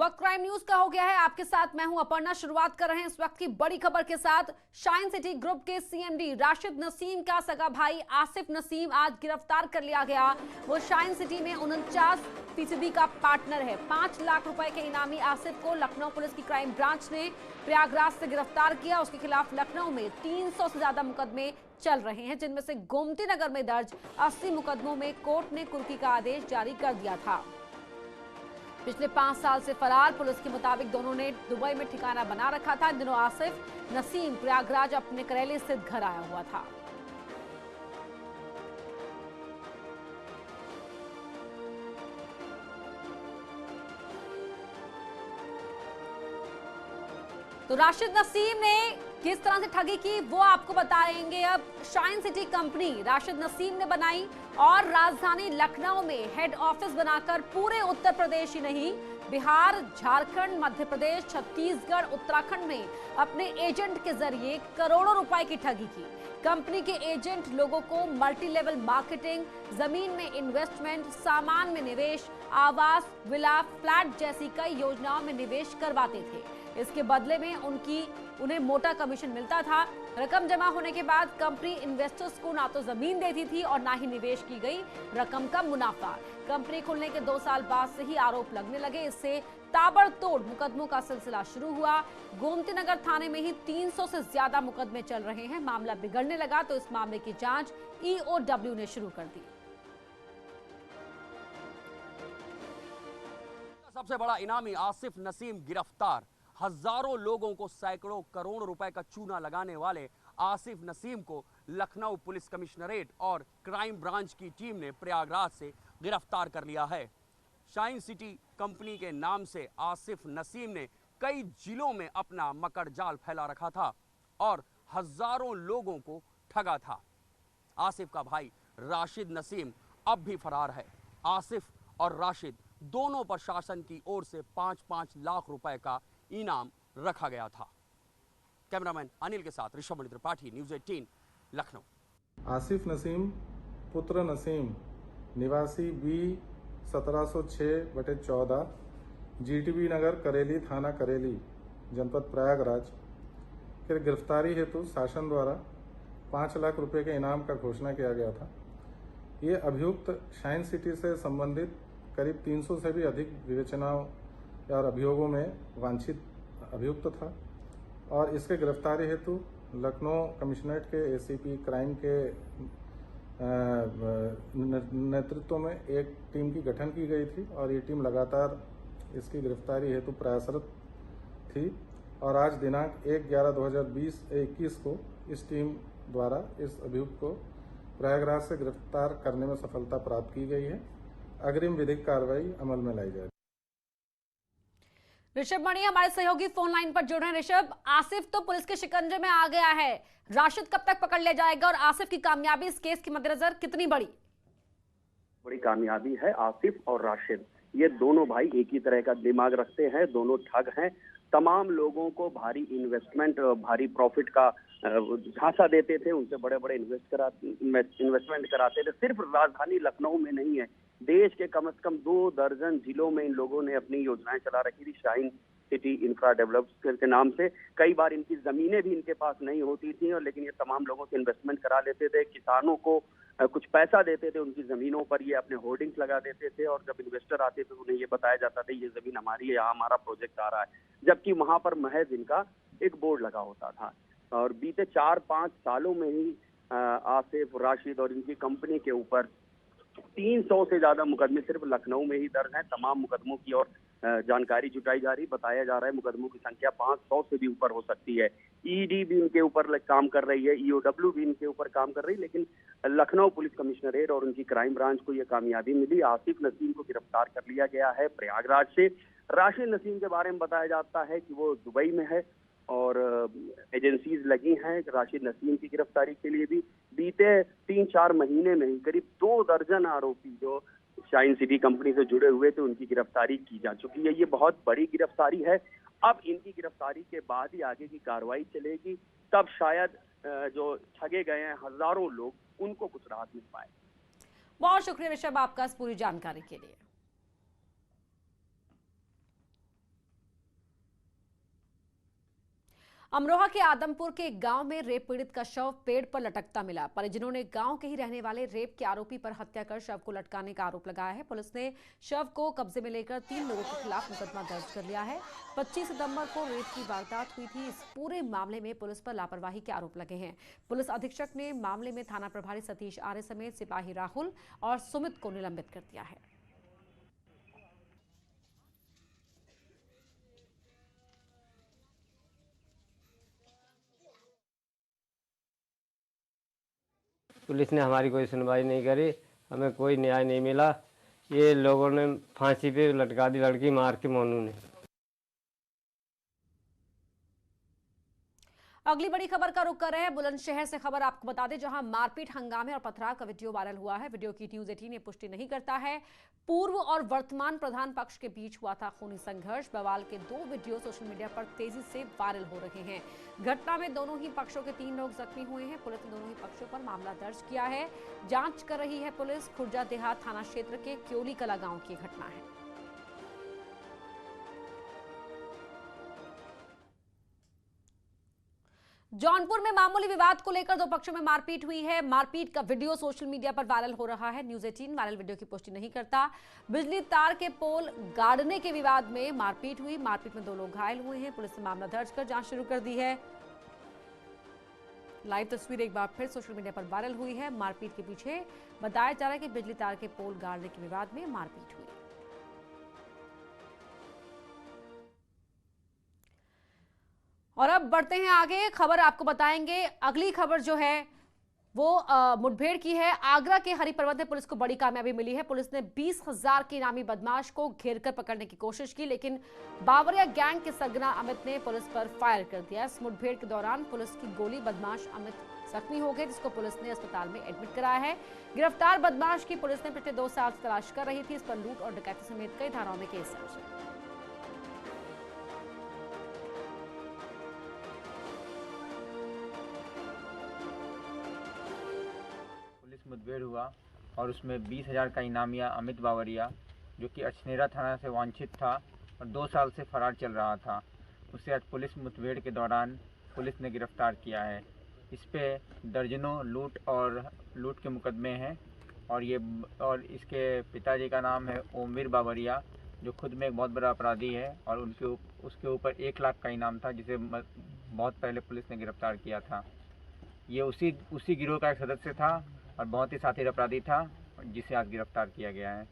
वक्त crime news का हो गया है। आपके साथ मैं हूं अपर्णा। शुरुआत कर रहे हैं इस वक्त की बड़ी खबर के साथ। शाइन सिटी ग्रुप के सीएमडी राशिद नसीम का सगा भाई आसिफ नसीम आज गिरफ्तार कर लिया गया। वो शाइन सिटी में 49% का पार्टनर है। 5 लाख रुपए के इनामी आसिफ को लखनऊ पुलिस की क्राइम ब्रांच ने प्रयागराज से गिरफ्तार किया। उसके खिलाफ लखनऊ में 300 से ज्यादा मुकदमे चल रहे हैं, जिनमें से गोमती नगर में दर्ज 80 मुकदमों में कोर्ट ने कुर्की का आदेश जारी कर दिया था। पिछले 5 साल से फरार। पुलिस के मुताबिक दोनों ने दुबई में ठिकाना बना रखा था। इन दिनों आसिफ नसीम प्रयागराज अपने करेली स्थित घर आया हुआ था। तो राशिद नसीम ने किस तरह से ठगी की वो आपको बताएंगे। अब shine city company Rashid Naseem ने बनाई और राजधानी लखनऊ में हेड ऑफिस बनाकर पूरे उत्तर प्रदेश ही नहीं, बिहार, झारखंड, मध्य प्रदेश, छत्तीसगढ़, उत्तराखंड में अपने एजेंट के जरिए करोड़ों रुपए की ठगी की। कंपनी के एजेंट लोगों को मल्टी लेवल मार्केटिंग, जमीन में इन्वेस्टमेंट, सामान में निवेश, आवास, विला, फ्लैट जैसी कई योजनाओं में निवेश करवाते थे। इसके बदले में उन्हें मोटा कमीशन मिलता था। रकम जमा होने के बाद कंपनी इन्वेस्टर्स को ना तो जमीन देती थी और ना ही निवेश की गई रकम का मुनाफा। कंपनी खुलने के 2 साल बाद से ही आरोप लगने लगे। इससे ताबड़तोड़ मुकदमों का सिलसिला शुरू हुआ। गोमती नगर थाने में ही 300 से ज्यादा मुकदमे चल रहे हैं। मामला बिगड़ने लगा तो इस मामले की जांच EOW ने शुरू कर दी। सबसे बड़ा इनामी आसिफ नसीम गिरफ्तार। हजारों लोगों को सैकड़ों करोड़ रुपए का चूना लगाने वाले आसिफ नसीम को लखनऊ पुलिस कमिश्नरेट और क्राइम ब्रांच की टीम ने प्रयागराज से गिरफ्तार कर लिया है। शाइन सिटी कंपनी के नाम से आसिफ नसीम ने कई जिलों में अपना मकड़ जाल फैला रखा था और हजारों लोगों को ठगा था। आसिफ का भाई राशिद नसीम अब भी फरार है। आसिफ और राशिद दोनों पर शासन की ओर से 5-5 लाख रुपए का इनाम रखा गया था। कैमरामैन अनिल के साथ ऋषभ त्रिपाठी, न्यूज़ 18, लखनऊ। आसिफ नसीम पुत्र नसीम निवासी B 1706/14 GTB नगर करेली, थाना करेली, जनपद प्रयागराज के गिरफ्तारी हेतु शासन द्वारा 5 लाख रुपए के इनाम का घोषणा किया गया था। ये अभियुक्त शाइन सिटी से संबंधित करीब 300 से भी अधिक विवेचनाओं और अभियोगों में वांछित अभियुक्त था और इसके गिरफ्तारी हेतु लखनऊ कमिश्नरेट के ACP क्राइम के नेतृत्व में एक टीम की गठन की गई थी और ये टीम लगातार इसकी गिरफ्तारी हेतु प्रयासरत थी और आज दिनांक 1/11/2021 को इस टीम द्वारा इस अभियुक्त को प्रयागराज से गिरफ्तार करने में सफलता प्राप्त की गई है। अग्रिम विधिक कार्रवाई अमल में लाई जाएगी। ऋषभ मणि हमारे सहयोगी फोन लाइन पर जुड़ रहे हैं। ऋषभ, आसिफ तो पुलिस के शिकंजे में आ गया है, राशिद कब तक पकड़ लिया जाएगा और आसिफ की कामयाबी इस केस के मद्देनजर कितनी बड़ी कामयाबी है? आसिफ और राशिद ये दोनों भाई एक ही तरह का दिमाग रखते हैं, दोनों ठग हैं। तमाम लोगों को भारी इन्वेस्टमेंट, भारी प्रॉफिट का झांसा देते थे, उनसे बड़े बड़े इन्वेस्टमेंट कराते थे। सिर्फ राजधानी लखनऊ में नहीं है, देश के कम से कम 2 दर्जन जिलों में इन लोगों ने अपनी योजनाएं चला रखी थी शाइन सिटी इंफ्रा डेवलपर्स के नाम से। कई बार इनकी जमीनें भी इनके पास नहीं होती थी और लेकिन ये तमाम लोगों से इन्वेस्टमेंट करा लेते थे। किसानों को कुछ पैसा देते थे, उनकी जमीनों पर ये अपने होर्डिंग्स लगा देते थे और जब इन्वेस्टर आते थे उन्हें ये बताया जाता था ये जमीन हमारी है, यहाँ हमारा प्रोजेक्ट आ रहा है, जबकि वहां पर महज इनका एक बोर्ड लगा होता था। और बीते 4-5 सालों में ही आसिफ, राशिद और इनकी कंपनी के ऊपर 300 से ज्यादा मुकदमे सिर्फ लखनऊ में ही दर्ज हैं। तमाम मुकदमों की और जानकारी जुटाई जा रही, बताया जा रहा है मुकदमों की संख्या 500 से भी ऊपर हो सकती है। ED भी इनके ऊपर काम कर रही है, EOW भी इनके ऊपर काम कर रही है, लेकिन लखनऊ पुलिस कमिश्नरेट और उनकी क्राइम ब्रांच को यह कामयाबी मिली। आसिफ नसीम को गिरफ्तार कर लिया गया है प्रयागराज से। राशिद नसीम के बारे में बताया जाता है कि वो दुबई में है और एजेंसीज लगी हैं राशिद नसीम की गिरफ्तारी के लिए भी। बीते 3-4 महीने में ही करीब 2 दर्जन आरोपी जो शाइन सिटी कंपनी से जुड़े हुए थे उनकी गिरफ्तारी की जा चुकी है। ये बहुत बड़ी गिरफ्तारी है। अब इनकी गिरफ्तारी के बाद ही आगे की कार्रवाई चलेगी, तब शायद जो ठगे गए हैं हजारों लोग, उनको कुछ राहत मिल पाए। बहुत शुक्रिया ऋषभ आपका इस पूरी जानकारी के लिए। अमरोहा के आदमपुर के एक गांव में रेप पीड़ित का शव पेड़ पर लटकता मिला। परिजनों ने गांव के ही रहने वाले रेप के आरोपी पर हत्या कर शव को लटकाने का आरोप लगाया है। पुलिस ने शव को कब्जे में लेकर 3 लोगों के खिलाफ मुकदमा दर्ज कर लिया है। 25 सितंबर को रेप की वारदात हुई थी। इस पूरे मामले में पुलिस पर लापरवाही के आरोप लगे हैं। पुलिस अधीक्षक ने मामले में थाना प्रभारी सतीश आर्य समेत सिपाही राहुल और सुमित को निलंबित कर दिया है। पुलिस ने हमारी कोई सुनवाई नहीं करी, हमें कोई न्याय नहीं मिला। ये लोगों ने फांसी पे लटका दी लड़की, मार के मोनू ने। अगली बड़ी खबर का रुख कर रहे हैं बुलंदशहर से। खबर आपको बता दें, जहां मारपीट, हंगामे और पथराव का वीडियो वायरल हुआ है। वीडियो की न्यूज़ 18 ने पुष्टि नहीं करता है। पूर्व और वर्तमान प्रधान पक्ष के बीच हुआ था खूनी संघर्ष। बवाल के 2 वीडियो सोशल मीडिया पर तेजी से वायरल हो रहे हैं। घटना में दोनों ही पक्षों के 3 लोग जख्मी हुए हैं। पुलिस ने दोनों ही पक्षों पर मामला दर्ज किया है। जांच कर रही है पुलिस। खुर्जा देहात थाना क्षेत्र के क्योली कला गांव की घटना है। जौनपुर में मामूली विवाद को लेकर 2 पक्षों में मारपीट हुई है। मारपीट का वीडियो सोशल मीडिया पर वायरल हो रहा है। न्यूज़ 18 वायरल वीडियो की पुष्टि नहीं करता। बिजली तार के पोल गाड़ने के विवाद में मारपीट हुई। मारपीट में 2 लोग घायल हुए हैं। पुलिस ने मामला दर्ज कर जांच शुरू कर दी है। लाइव तस्वीर एक बार फिर सोशल मीडिया पर वायरल हुई है। मारपीट के पीछे बताया जा रहा है कि बिजली तार के पोल गाड़ने के विवाद में मारपीट हुई। और अब बढ़ते हैं आगे। खबर आपको बताएंगे। अगली खबर जो है वो मुठभेड़ की है। आगरा के हरि पर्वत में पुलिस को बड़ी कामयाबी मिली है। पुलिस ने 20,000 के इनामी बदमाश को घेरकर पकड़ने की कोशिश की, लेकिन बावरिया गैंग के सरगना अमित ने पुलिस पर फायर कर दिया। इस मुठभेड़ के दौरान पुलिस की गोली बदमाश अमित जख्मी हो गए, जिसको पुलिस ने अस्पताल में एडमिट कराया है। गिरफ्तार बदमाश की पुलिस ने पिछले 2 साल से तलाश कर रही थी। इस पर लूट और डकैती समेत कई धाराओं में केस दर्ज है। मुठभेड़ हुआ और उसमें 20,000 का इनामिया अमित बावरिया, जो कि अछनेरा थाना से वांछित था और 2 साल से फरार चल रहा था, उसे आज पुलिस मुठभेड़ के दौरान पुलिस ने गिरफ्तार किया है। इस पे दर्जनों लूट के मुकदमे हैं और इसके पिताजी का नाम है ओमवीर बावरिया, जो खुद में एक बहुत बड़ा अपराधी है और उसके ऊपर 1 लाख का इनाम था, जिसे बहुत पहले पुलिस ने गिरफ्तार किया था। ये उसी गिरोह का एक सदस्य था और बहुत ही साथी अपराधी था, जिसे आज गिरफ्तार किया गया है।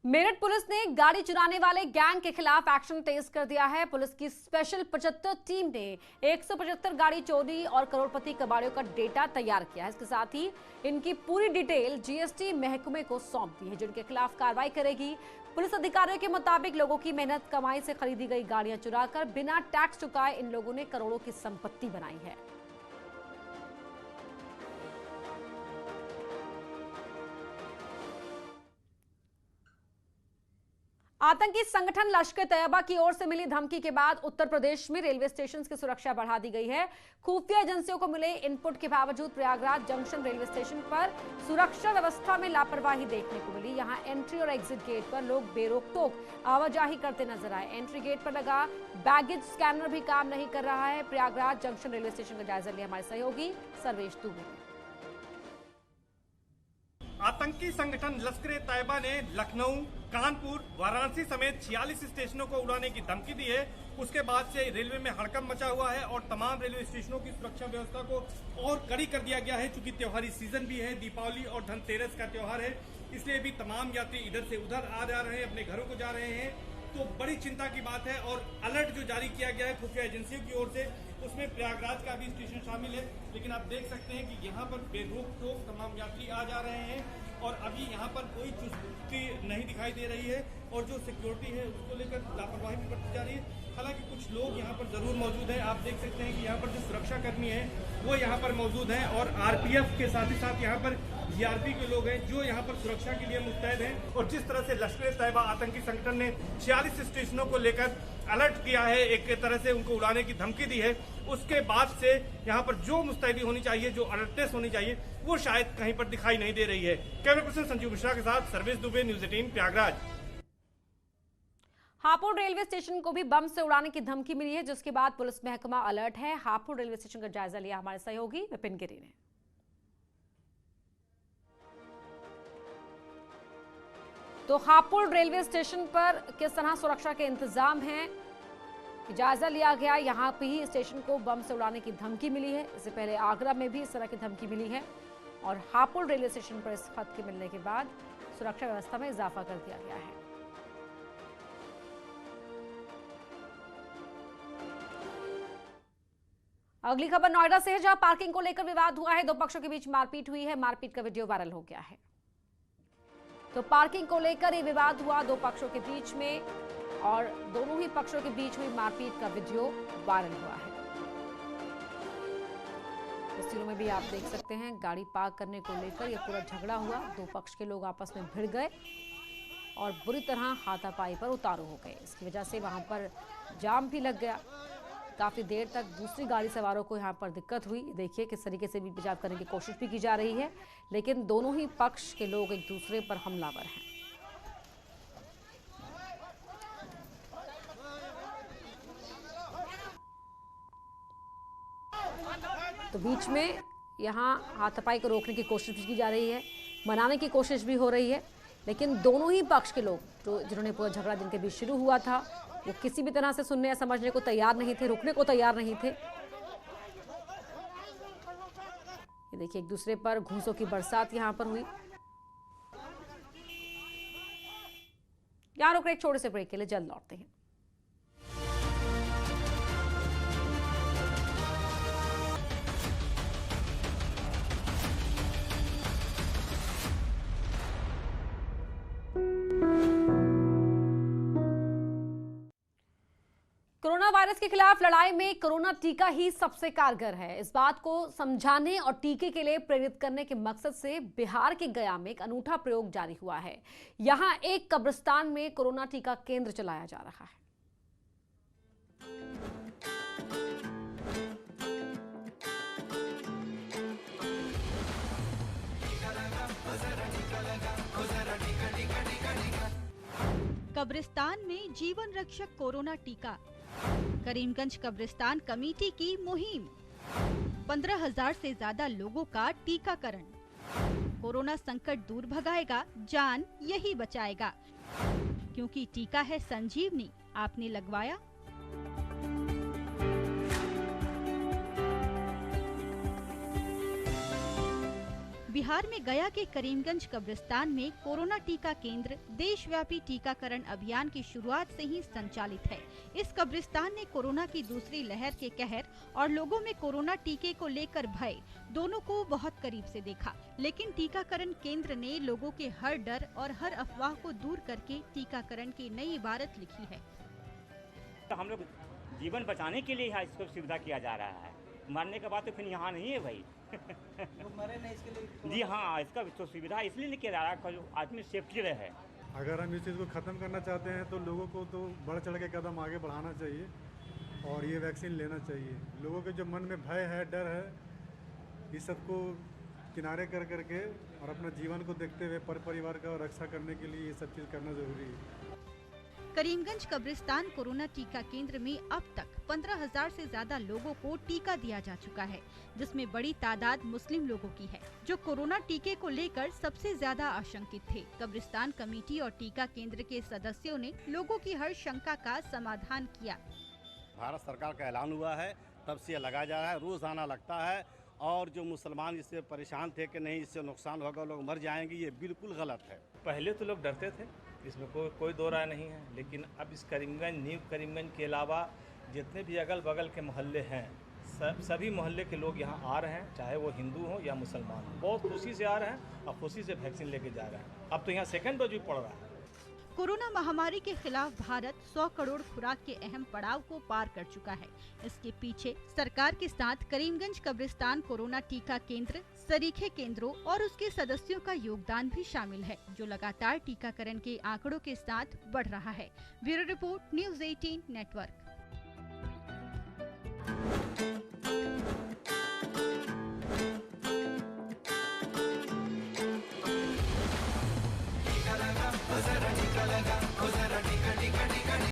मेरठ पुलिस ने गाड़ी चुराने वाले गैंग के खिलाफ एक्शन तेज कर दिया है। पुलिस की स्पेशल 75 टीम ने 175 गाड़ी चोरी और करोड़पति कबाड़ियों का डेटा तैयार किया है। इसके साथ ही इनकी पूरी डिटेल जीएसटी महकमे को सौंप दी है, जिनके खिलाफ कार्रवाई करेगी। पुलिस अधिकारियों के मुताबिक लोगों की मेहनत कमाई से खरीदी गई गाड़ियां चुराकर बिना टैक्स चुकाए इन लोगों ने करोड़ों की संपत्ति बनाई है। आतंकी संगठन लश्कर तैयबा की ओर से मिली धमकी के बाद उत्तर प्रदेश में रेलवे स्टेशन की सुरक्षा बढ़ा दी गई है। खुफिया एजेंसियों को मिले इनपुट के बावजूद प्रयागराज जंक्शन रेलवे स्टेशन पर सुरक्षा व्यवस्था में लापरवाही देखने को मिली। यहां एंट्री और एग्जिट गेट पर लोग बेरोक-टोक आवाजाही करते नजर आए। एंट्री गेट पर लगा बैगेज स्कैनर भी काम नहीं कर रहा है। प्रयागराज जंक्शन रेलवे स्टेशन का जायजा लिया हमारे सहयोगी सर्वेश दुबे। आतंकी संगठन लश्कर तैयबा ने लखनऊ, कानपुर, वाराणसी समेत 46 स्टेशनों को उड़ाने की धमकी दी है। उसके बाद से रेलवे में हड़कंप मचा हुआ है और तमाम रेलवे स्टेशनों की सुरक्षा व्यवस्था को और कड़ी कर दिया गया है। चूंकि त्योहारी सीजन भी है, दीपावली और धनतेरस का त्योहार है, इसलिए भी तमाम यात्री इधर से उधर आ जा रहे हैं, अपने घरों को जा रहे हैं। तो बड़ी चिंता की बात है और अलर्ट जो जारी किया गया है खुफिया एजेंसियों की ओर से, उसमें प्रयागराज का भी स्टेशन शामिल है। लेकिन आप देख सकते हैं कि यहाँ पर बेरोक-टोक तमाम यात्री आ जा रहे हैं और अभी यहाँ पर कोई चुस्ती नहीं दिखाई दे रही है और जो सिक्योरिटी है उसको लेकर लापरवाही भी बरती जा रही है। हालांकि कुछ लोग यहाँ पर जरूर मौजूद हैं। आप देख सकते हैं कि यहाँ पर जो सुरक्षा कर्मी है वो यहाँ पर मौजूद हैं और आरपीएफ के साथ ही साथ यहाँ पर जीआरपी के लोग हैं जो यहाँ पर सुरक्षा के लिए मुस्तैद हैं। और जिस तरह से लश्कर तैयबा आतंकी संगठन ने 46 स्टेशनों को लेकर अलर्ट किया है, एक तरह से उनको उड़ाने की धमकी दी है, उसके बाद से यहाँ पर जो मुस्तैदी होनी चाहिए, जो अलर्टनेस होनी चाहिए, वो शायद कहीं पर दिखाई नहीं दे रही है। कैमरा पर्सन संजीव मिश्रा के साथ Sarvesh Dubey, news 18 Prayagraj. Hapur railway station को भी बम से उड़ाने की धमकी मिली है, जिसके बाद पुलिस महकमा अलर्ट है। हापुड़ रेलवे स्टेशन का जायजा लिया हमारे सहयोगी विपिन गिरी ने। तो हापुड़ रेलवे स्टेशन पर किस तरह सुरक्षा के इंतजाम हैं, जायजा लिया गया। यहाँ पे ही स्टेशन को बम से उड़ाने की धमकी मिली है। इससे पहले आगरा में भी इस तरह की धमकी मिली है और हापुड़ रेलवे स्टेशन पर इस खत के मिलने के बाद सुरक्षा व्यवस्था में इजाफा कर दिया गया है। अगली खबर नोएडा से है, जहां पार्किंग को लेकर विवाद हुआ है। दो पक्षों के बीच मारपीट हुई है। मारपीट का वीडियो वायरल हो गया है। तो पार्किंग को लेकर ये विवाद हुआ दो पक्षों के बीच में और दोनों ही पक्षों के बीच हुई मारपीट का वीडियो वायरल हुआ है। तस्वीरों में भी आप देख सकते हैं, गाड़ी पार्क करने को लेकर यह पूरा झगड़ा हुआ। दो पक्ष के लोग आपस में भिड़ गए और बुरी तरह हाथापाई पर उतारू हो गए। इसकी वजह से वहां पर जाम भी लग गया। काफी देर तक दूसरी गाड़ी सवारों को यहाँ पर दिक्कत हुई। देखिए किस तरीके से भी बचाव करने की कोशिश भी की जा रही है, लेकिन दोनों ही पक्ष के लोग एक दूसरे पर हमलावर हैं। तो बीच में यहाँ हाथापाई को रोकने की कोशिश भी की जा रही है, मनाने की कोशिश भी हो रही है, लेकिन दोनों ही पक्ष के लोग जिन्होंने पूरा झगड़ा जिनके बीच शुरू हुआ था, वो किसी भी तरह से सुनने या समझने को तैयार नहीं थे, रुकने को तैयार नहीं थे। ये देखिए एक दूसरे पर घूंसों की बरसात यहाँ पर हुई। यहाँ रुक रहे एक छोटे से ब्रेक के लिए, जल्द लौटते हैं। कोरोना वायरस के खिलाफ लड़ाई में कोरोना टीका ही सबसे कारगर है। इस बात को समझाने और टीके के लिए प्रेरित करने के मकसद से बिहार के गया में एक अनूठा प्रयोग जारी हुआ है। यहां एक कब्रिस्तान में कोरोना टीका केंद्र चलाया जा रहा है। कब्रिस्तान में जीवन रक्षक कोरोना टीका, करीमगंज कब्रिस्तान कमेटी की मुहिम, 15,000 से ज्यादा लोगों का टीकाकरण। कोरोना संकट दूर भगाएगा, जान यही बचाएगा, क्योंकि टीका है संजीवनी। आपने लगवाया? बिहार में गया के करीमगंज कब्रिस्तान में कोरोना टीका केंद्र देशव्यापी टीकाकरण अभियान की शुरुआत से ही संचालित है। इस कब्रिस्तान ने कोरोना की दूसरी लहर के कहर और लोगों में कोरोना टीके को लेकर भय दोनों को बहुत करीब से देखा, लेकिन टीकाकरण केंद्र ने लोगों के हर डर और हर अफवाह को दूर करके टीकाकरण की नई इबारत लिखी है। तो हम लोग जीवन बचाने के लिए इसको सुविधा किया जा रहा है, मरने के बाद तो फिर यहाँ नहीं है भाई। मरे नहीं इसके लिए जी हाँ, इसका तो सुविधा इसलिए नहीं किया जा रहा है आदमी सेफ्टी रहे। अगर हम इस चीज़ को ख़त्म करना चाहते हैं तो लोगों को तो बढ़ चढ़ के कदम आगे बढ़ाना चाहिए और ये वैक्सीन लेना चाहिए। लोगों के जो मन में भय है, डर है, इस सबको किनारे कर करके और अपना जीवन को देखते हुए परिवार का रक्षा करने के लिए ये सब चीज़ करना ज़रूरी है। करीमगंज कब्रिस्तान कोरोना टीका केंद्र में अब तक 15,000 से ज्यादा लोगों को टीका दिया जा चुका है, जिसमें बड़ी तादाद मुस्लिम लोगों की है, जो कोरोना टीके को लेकर सबसे ज्यादा आशंकित थे। कब्रिस्तान कमेटी और टीका केंद्र के सदस्यों ने लोगों की हर शंका का समाधान किया। भारत सरकार का ऐलान हुआ है, तब से लगाया जा रहा है, रोजाना लगता है। और जो मुसलमान इससे परेशान थे कि नहीं इससे नुकसान होगा, लोग मर जाएंगे, ये बिल्कुल गलत है। पहले तो लोग डरते थे, इसमें कोई दो राय नहीं है, लेकिन अब इस करीमगंज, न्यू करीमगंज के अलावा जितने भी अगल बगल के मोहल्ले हैं, सभी मोहल्ले के लोग यहाँ आ रहे हैं, चाहे वो हिंदू हो या मुसलमान हो, बहुत खुशी से आ रहे हैं और खुशी से वैक्सीन लेके जा रहे हैं। अब तो यहाँ सेकंड डोज भी पड़ रहा है। कोरोना महामारी के खिलाफ भारत 100 करोड़ खुराक के अहम पड़ाव को पार कर चुका है। इसके पीछे सरकार के साथ करीमगंज कब्रिस्तान कोरोना टीका केंद्र, सरीखे केंद्रों और उसके सदस्यों का योगदान भी शामिल है, जो लगातार टीकाकरण के आंकड़ों के साथ बढ़ रहा है। Bureau report, news 18 network.